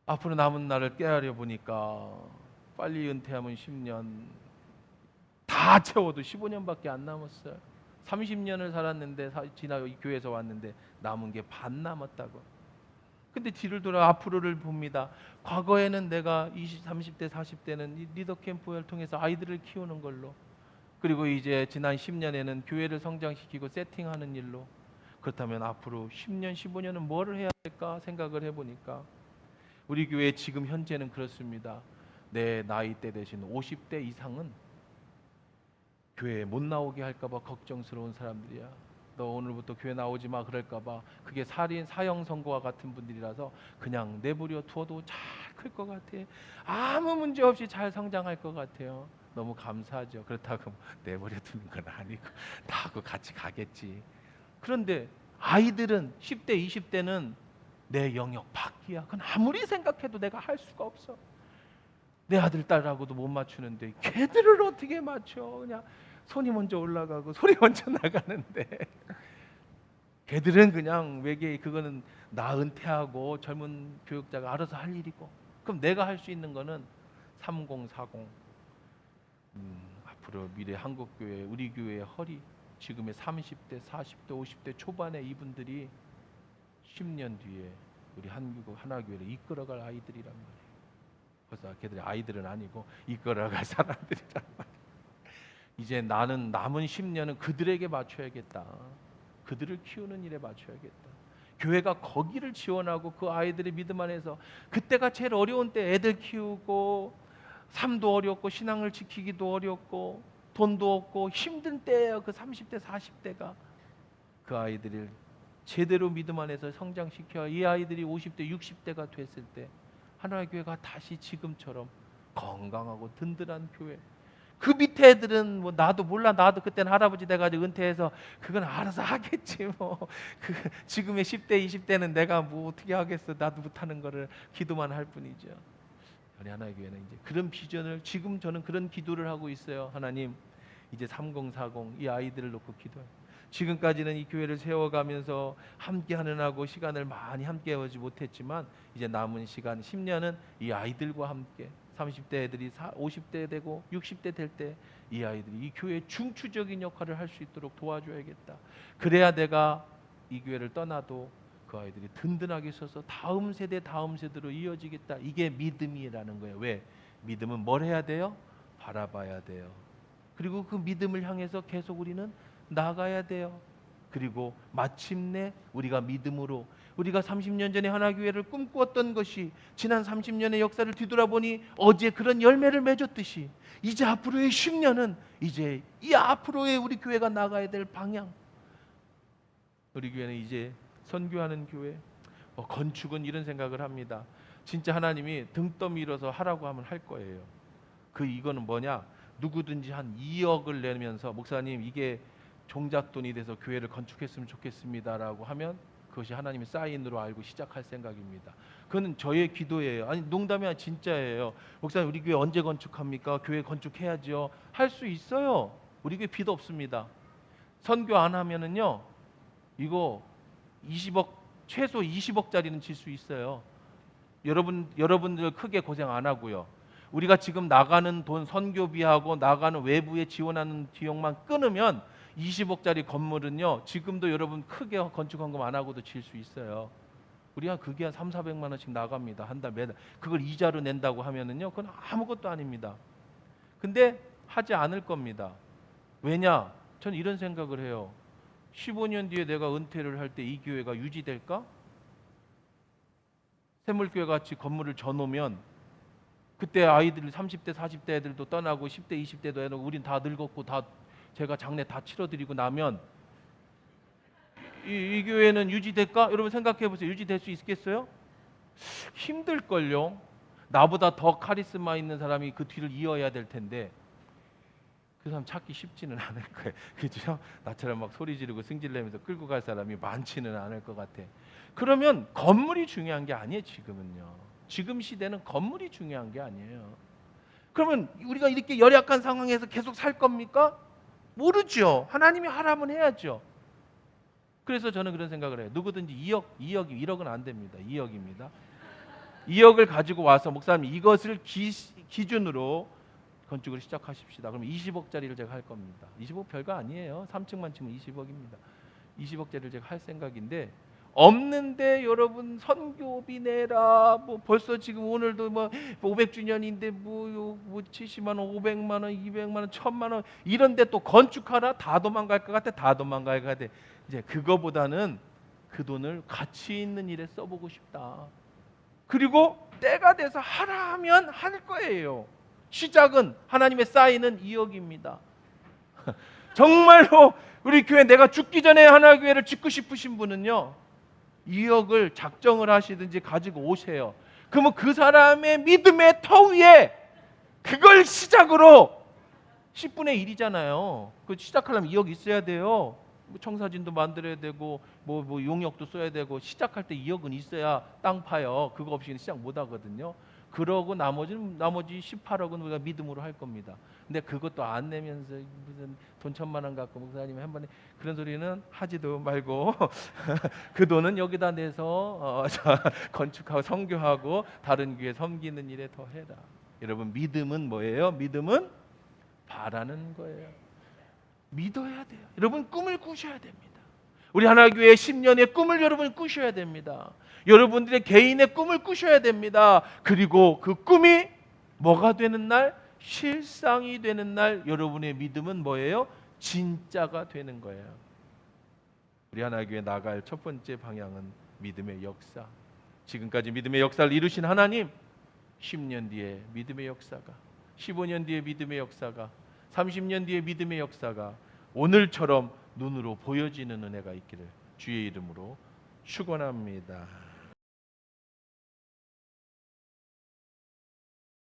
앞으로 남은 날을 깨달아 보니까 빨리 은퇴하면 10년, 다 채워도 15년밖에 안 남았어요. 30년을 살았는데 지나 교회에서 왔는데 남은 게 반 남았다고. 근데 뒤를 돌아 앞으로를 봅니다. 과거에는 내가 20, 30대, 40대는 리더 캠프를 통해서 아이들을 키우는 걸로, 그리고 이제 지난 10년에는 교회를 성장시키고 세팅하는 일로, 그렇다면 앞으로 10년, 15년은 뭐를 해야 될까 생각을 해보니까 우리 교회 지금 현재는 그렇습니다. 내 나이대 대신 50대 이상은 교회에 못 나오게 할까봐 걱정스러운 사람들이야. 너 오늘부터 교회 나오지 마 그럴까봐. 그게 사형 선고와 같은 분들이라서 그냥 내버려 두어도 잘 클 것 같아. 아무 문제 없이 잘 성장할 것 같아요. 너무 감사하죠. 그렇다고 내버려 두는 건 아니고 나하고 같이 가겠지. 그런데 아이들은 10대, 20대는 내 영역 밖이야. 그건 아무리 생각해도 내가 할 수가 없어. 내 아들 딸하고도 못 맞추는데 걔들을 어떻게 맞춰? 그냥 손이 먼저 올라가고 소리 먼저 나가는데 걔들은 그냥 외계, 그거는 나 은퇴하고 젊은 교육자가 알아서 할 일이고, 그럼 내가 할 수 있는 거는 3040 앞으로 미래 한국교회, 우리 교회의 허리, 지금의 30대, 40대, 50대 초반의 이분들이 10년 뒤에 우리 한국 하나교회를 이끌어갈 아이들이란 말이에요. 그래서 걔들이 아이들은 아니고 이끌어갈 사람들이란 말이에요. 이제 나는 남은 10년은 그들에게 맞춰야겠다. 그들을 키우는 일에 맞춰야겠다. 교회가 거기를 지원하고 그 아이들의 믿음 안에서, 그때가 제일 어려운 때 애들 키우고 삶도 어렵고 신앙을 지키기도 어렵고 돈도 없고 힘든 때예요. 그 30대 40대가 그 아이들을 제대로 믿음 안에서 성장시켜 이 아이들이 50대 60대가 됐을 때 하나의 교회가 다시 지금처럼 건강하고 든든한 교회. 그 밑에 애들은 나도 몰라. 나도 그때는 할아버지 돼가지고 은퇴해서 그건 알아서 하겠지 그 지금의 10대 20대는 내가 어떻게 하겠어. 나도 못하는 거를 기도만 할 뿐이죠. 우리 하나의 교회는 이제 그런 비전을, 지금 저는 그런 기도를 하고 있어요. 하나님, 이제 3040 이 아이들을 놓고 기도해요. 지금까지는 이 교회를 세워가면서 함께하는 하고 시간을 많이 함께하지 못했지만 이제 남은 시간 10년은 이 아이들과 함께, 30대 애들이 50대 되고 60대 될 때 이 아이들이 이 교회의 중추적인 역할을 할 수 있도록 도와줘야겠다. 그래야 내가 이 교회를 떠나도 그 아이들이 든든하게 서서 다음 세대로 이어지겠다. 이게 믿음이라는 거예요. 왜? 믿음은 뭘 해야 돼요? 바라봐야 돼요. 그리고 그 믿음을 향해서 계속 우리는 나가야 돼요. 그리고 마침내 우리가 믿음으로 우리가 30년 전에 하나교회를 꿈꾸었던 것이 지난 30년의 역사를 뒤돌아보니 어제 그런 열매를 맺었듯이 이제 앞으로의 10년은 이제 이 앞으로의 우리 교회가 나가야 될 방향, 우리 교회는 이제 선교하는 교회, 건축은 이런 생각을 합니다. 진짜 하나님이 등 떠밀어서 하라고 하면 할 거예요. 이거는 뭐냐, 누구든지 한 2억을 내면서 목사님 이게 종잣돈이 돼서 교회를 건축했으면 좋겠습니다라고 하면 그것이 하나님의 사인으로 알고 시작할 생각입니다. 그건 저의 기도예요. 아니 농담이 아니라 진짜예요. 목사님 우리 교회 언제 건축합니까? 교회 건축해야죠. 할 수 있어요. 우리 교회 빚 없습니다. 선교 안 하면은요 이거 20억, 최소 20억짜리는 질 수 있어요. 여러분들 크게 고생 안 하고요. 우리가 지금 나가는 돈, 선교비하고 나가는 외부에 지원하는 비용만 끊으면 20억짜리 건물은요 지금도 여러분 크게 건축 헌금 안 하고도 질 수 있어요. 우리가 그게 한 3,400만 원씩 나갑니다. 한 달 매달. 그걸 이자로 낸다고 하면은요 그건 아무것도 아닙니다. 근데 하지 않을 겁니다. 왜냐? 저는 이런 생각을 해요. 15년 뒤에 내가 은퇴를 할 때 이 교회가 유지될까? 샘물교회 같이 건물을 져놓으면 그때 아이들 30대 40대 애들도 떠나고 10대 20대도 애들 우린 다 늙었고 다 제가 장례 다 치러드리고 나면 이 교회는 유지될까? 여러분 생각해 보세요. 유지될 수 있겠어요? 힘들걸요. 나보다 더 카리스마 있는 사람이 그 뒤를 이어야 될 텐데 그 사람 찾기 쉽지는 않을 거예요. 그죠? 나처럼 막 소리 지르고 승질내면서 끌고 갈 사람이 많지는 않을 것 같아. 그러면 건물이 중요한 게 아니에요. 지금 시대는 건물이 중요한 게 아니에요. 그러면 우리가 이렇게 열악한 상황에서 계속 살 겁니까? 모르죠. 하나님이 하라면 해야죠. 그래서 저는 그런 생각을 해요. 누구든지 1억은 안 됩니다. 2억입니다. 2억을 가지고 와서 목사님 이것을 기준으로 건축을 시작하십시다. 그럼 20억짜리를 제가 할 겁니다. 20억 별거 아니에요. 3층만 치면 20억입니다. 20억짜리를 제가 할 생각인데 없는데 여러분 선교비 내라. 뭐 벌써 지금 오늘도 뭐 500주년인데 뭐 70만 원, 500만 원, 200만 원, 1000만 원 이런데 또 건축하라? 다 도망갈 것 같아. 다 도망갈 것 같아. 이제 그거보다는 그 돈을 가치 있는 일에 써보고 싶다. 그리고 때가 돼서 하라 하면 할 거예요. 시작은 하나님의 사인은 2억입니다. 정말로 우리 교회 내가 죽기 전에 하나교회를 짓고 싶으신 분은요 2억을 작정을 하시든지 가지고 오세요. 그러면 그 사람의 믿음의 터 위에 그걸 시작으로 10분의 1이잖아요. 그 시작하려면 2억 있어야 돼요. 청사진도 만들어야 되고 뭐 용역도 써야 되고 시작할 때 2억은 있어야 땅 파요. 그거 없이는 시작 못 하거든요. 그러고 나머지 18억은 우리가 믿음으로 할 겁니다. 근데 그것도 안 내면서 무슨 돈 1,000만 원 갖고 목사님 한 번에 그런 소리는 하지도 말고 그 돈은 여기다 내서 건축하고 선교하고 다른 교회 섬기는 일에 더 해라. 여러분 믿음은 뭐예요? 믿음은 바라는 거예요. 믿어야 돼요. 여러분 꿈을 꾸셔야 됩니다. 우리 하나교회 10년의 꿈을 여러분 꾸셔야 됩니다. 여러분들의 개인의 꿈을 꾸셔야 됩니다. 그리고 그 꿈이 뭐가 되는 날? 실상이 되는 날 여러분의 믿음은 뭐예요? 진짜가 되는 거예요. 우리 하나교회 나갈 첫 번째 방향은 믿음의 역사. 지금까지 믿음의 역사를 이루신 하나님 10년 뒤에 믿음의 역사가 15년 뒤에 믿음의 역사가 30년 뒤에 믿음의 역사가 오늘처럼 눈으로 보여지는 은혜가 있기를 주의 이름으로 축원합니다.